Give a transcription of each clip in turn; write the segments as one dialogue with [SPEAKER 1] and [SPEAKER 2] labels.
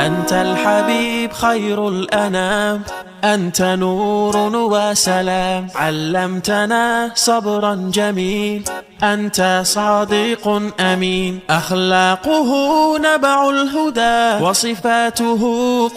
[SPEAKER 1] أنت الحبيب خير الأنام، أنت نور وسلام، علمتنا صبرا جميل، أنت صادق أمين، أخلاقه نبع الهدى وصفاته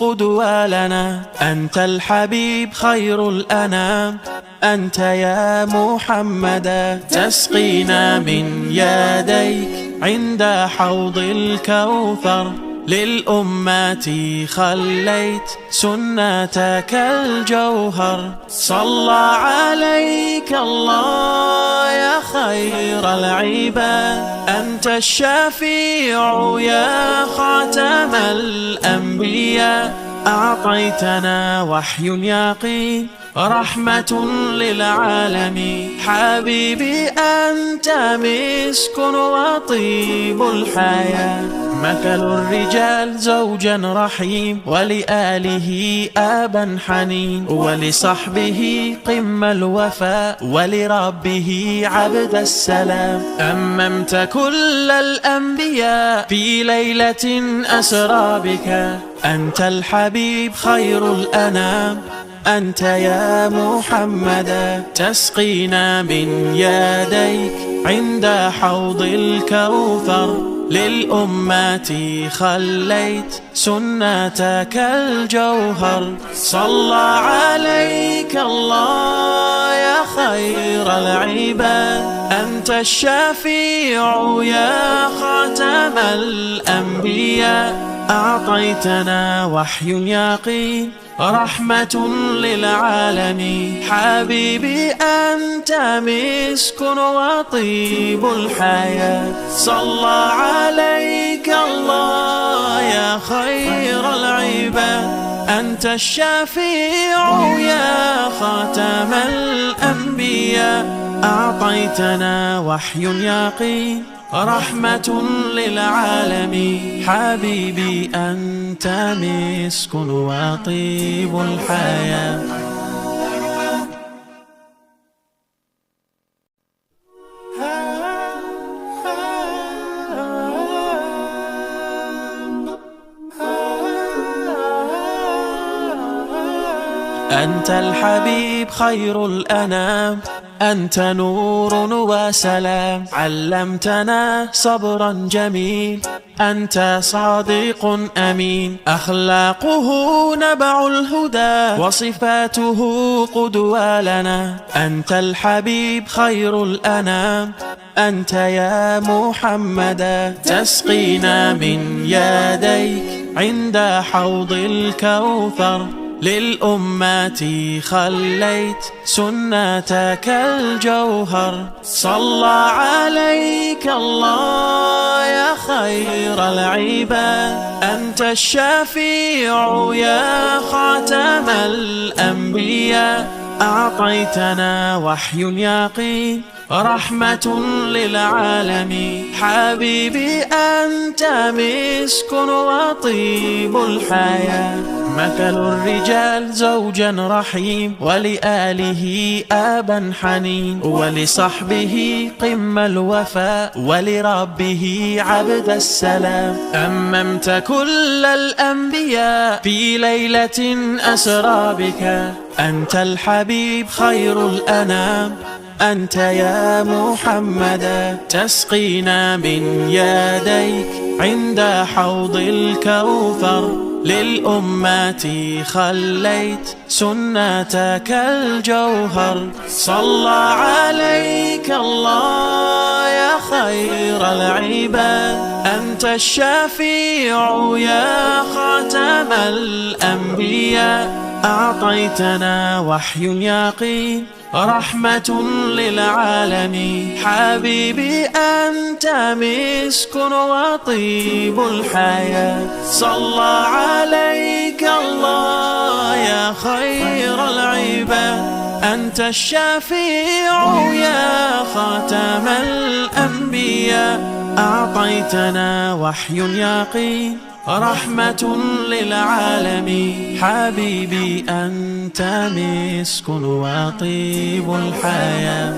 [SPEAKER 1] قدوة لنا. أنت الحبيب خير الأنام، أنت يا محمدا، تسقينا من يديك عند حوض الكوثر، للأمة خليت سنتك الجوهر. صلى عليك الله يا خير العباد، أنت الشفيع يا خاتم الأنبياء، أعطيتنا وحي يقين رحمة للعالمين. حبيبي أنت مسك وطيب الحياة، مثل الرجال زوجا رحيم، ولآله آبا حنين، ولصحبه قم الوفاء، ولربه عبد السلام. أممت كل الأنبياء في ليلة أسرى بك، أنت الحبيب خير الأنام، أنت يا محمدا، تسقينا من يديك عند حوض الكوثر، للأمة خليت سنتك الجوهر. صلى عليك الله يا خير العباد، أنت الشفيع يا خاتم الأنبياء، أعطيتنا وحي يقين رحمة للعالمين. حبيبي أنت مسك وطيب الحياة، صلى عليك الله يا خير العباد، أنت الشفيع يا خاتم الأنبياء، أعطيتنا وحي يقين رحمة للعالمين. حبيبي أنت مسك وطيب الحياة. أنت الحبيب خير الأنام، أنت نور وسلام، علمتنا صبرا جميل، أنت صادق أمين، أخلاقه نبع الهدى وصفاته قدوة لنا. أنت الحبيب خير الأنام، أنت يا محمدا، تسقينا من يديك عند حوض الكوثر، للأمة خليت سنتك الجوهر. صلى عليك الله يا خير العباد، أنت الشفيع يا خاتم الأنبياء، أعطيتنا وحي يقين رحمة للعالمين. حبيبي أنت مسك وطيب الحياة، مثل الرجال زوجا رحيم، ولآله آبا حنين، ولصحبه قم الوفاء، ولربه عبد السلام. أممت كل الأنبياء في ليلة أسرى بك، أنت الحبيب خير الأنام، أنت يا محمدا، تسقينا من يديك عند حوض الكوثر، للأمة خليت سنتك الجوهر. صلى عليك الله يا خير العباد، أنت الشفيع يا خاتم الأنبياء، أعطيتنا وحي يقين رحمة للعالمين. حبيبي أنت مسك وطيب الحياة، صلى عليك الله يا خير العباد، أنت الشفيع يا خاتم الأنبياء، أعطيتنا وحي يقين رحمة للعالمين. حبيبي أنت مسك وطيب الحياة.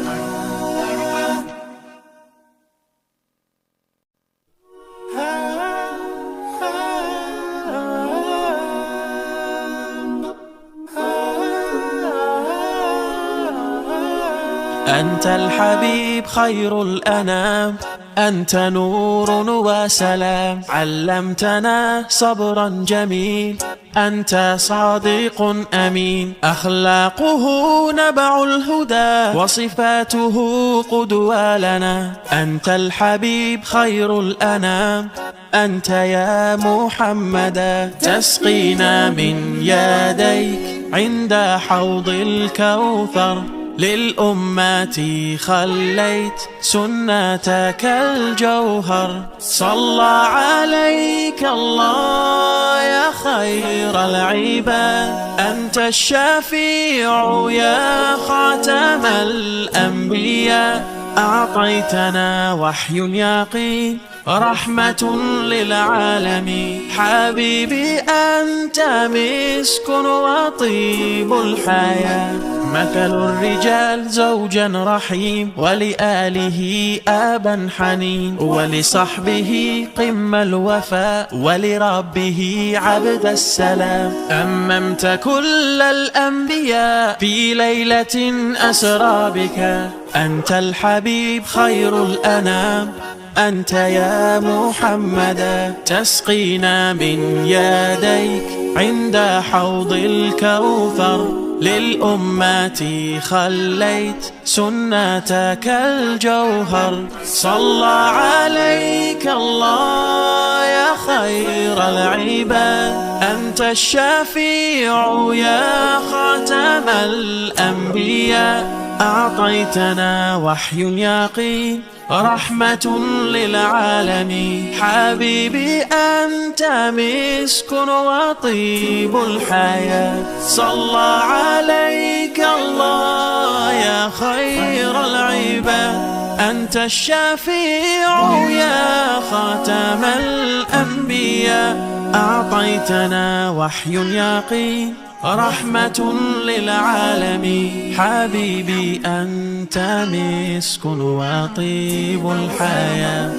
[SPEAKER 1] أنت الحبيب خير الأنام، أنت نور وسلام، علمتنا صبرا جميل، أنت صادق أمين، أخلاقه نبع الهدى وصفاته قدوة لنا. أنت الحبيب خير الأنام، أنت يا محمدا، تسقينا من يديك عند حوض الكوثر، للأمة خليت سنتك الجوهر. صلى عليك الله يا خير العباد، أنت الشفيع يا خاتم الأنبياء، أعطيتنا وحي يقين رحمة للعالمين. حبيبي أنت مسك وطيب الحياة، مثل الرجال زوجا رحيم، ولآله آبا حنين، ولصحبه قم الوفاء، ولربه عبد السلام. أممت كل الأنبياء في ليلة أسرى بك، أنت الحبيب خير الأنام، أنت يا محمدا، تسقينا من يديك عند حوض الكوثر، للأمة خليت سنتك الجوهر. صلى عليك الله يا خير العباد، أنت الشفيع يا خاتم الأنبياء، أعطيتنا وحي يقين رحمة للعالمين. حبيبي أنت مسك وطيب الحياة، صلى عليك الله يا خير العباد، أنت الشفيع يا خاتم الأنبياء، أعطيتنا وحي يقين رحمة للعالمين. حبيبي أنت مسك وطيب الحياة.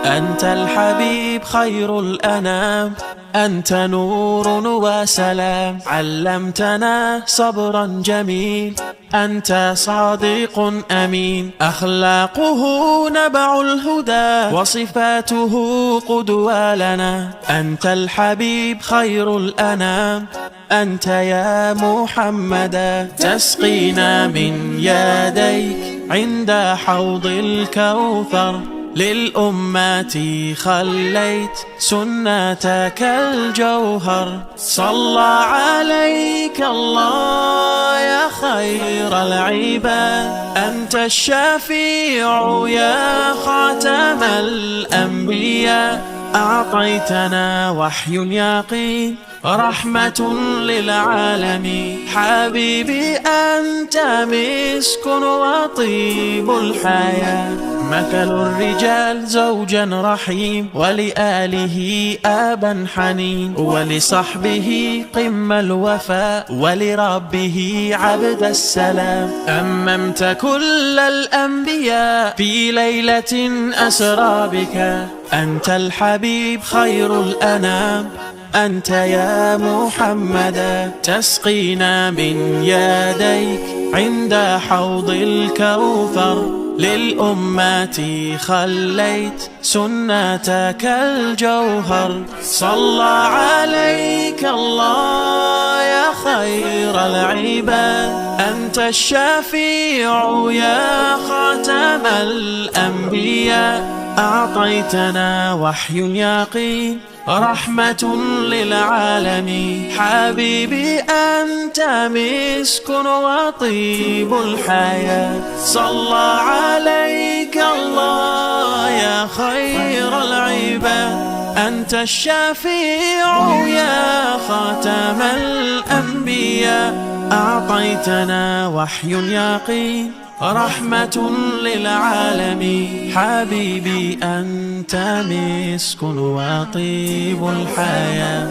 [SPEAKER 1] أنت الحبيب خير الأنام، أنت نور وسلام، علمتنا صبرا جميل، أنت صادق أمين، أخلاقه نبع الهدى وصفاته قدوة لنا. أنت الحبيب خير الأنام، أنت يا محمدا، تسقينا من يديك عند حوض الكوثر، للأمة خليت سنتك الجوهر. صلى عليك الله يا خير العباد، أنت الشفيع يا خاتم الأنبياء، أعطيتنا وحي يقين رحمة للعالمين. حبيبي أنت مسك وطيب الحياة، مثل الرجال زوجا رحيم، ولآله آبا حنين، ولصحبه قم الوفاء، ولربه عبد السلام. أممت كل الأنبياء في ليلة أسرى بك، أنت الحبيب خير الأنام، أنت يا محمدا، تسقينا من يديك عند حوض الكوثر، للأمة خليت سنتك الجوهر. صلى عليك الله يا خير العباد، أنت الشفيع يا خاتم الأنبياء، أعطيتنا وحي يقين رحمة للعالمين. حبيبي أنت مسك وطيب الحياة، صلى عليك الله يا خير العباد، أنت الشفيع يا خاتم الأنبياء، أعطيتنا وحي يقين رحمة للعالمين. حبيبي أنت مسك وطيب الحياة.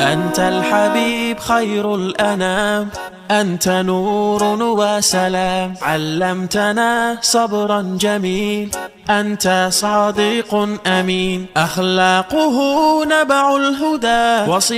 [SPEAKER 1] أنت الحبيب خير الأنام، أنت نور وسلام، علمتنا صبرا جميل، أنت صادق أمين، أخلاقه نبع الهدى وصف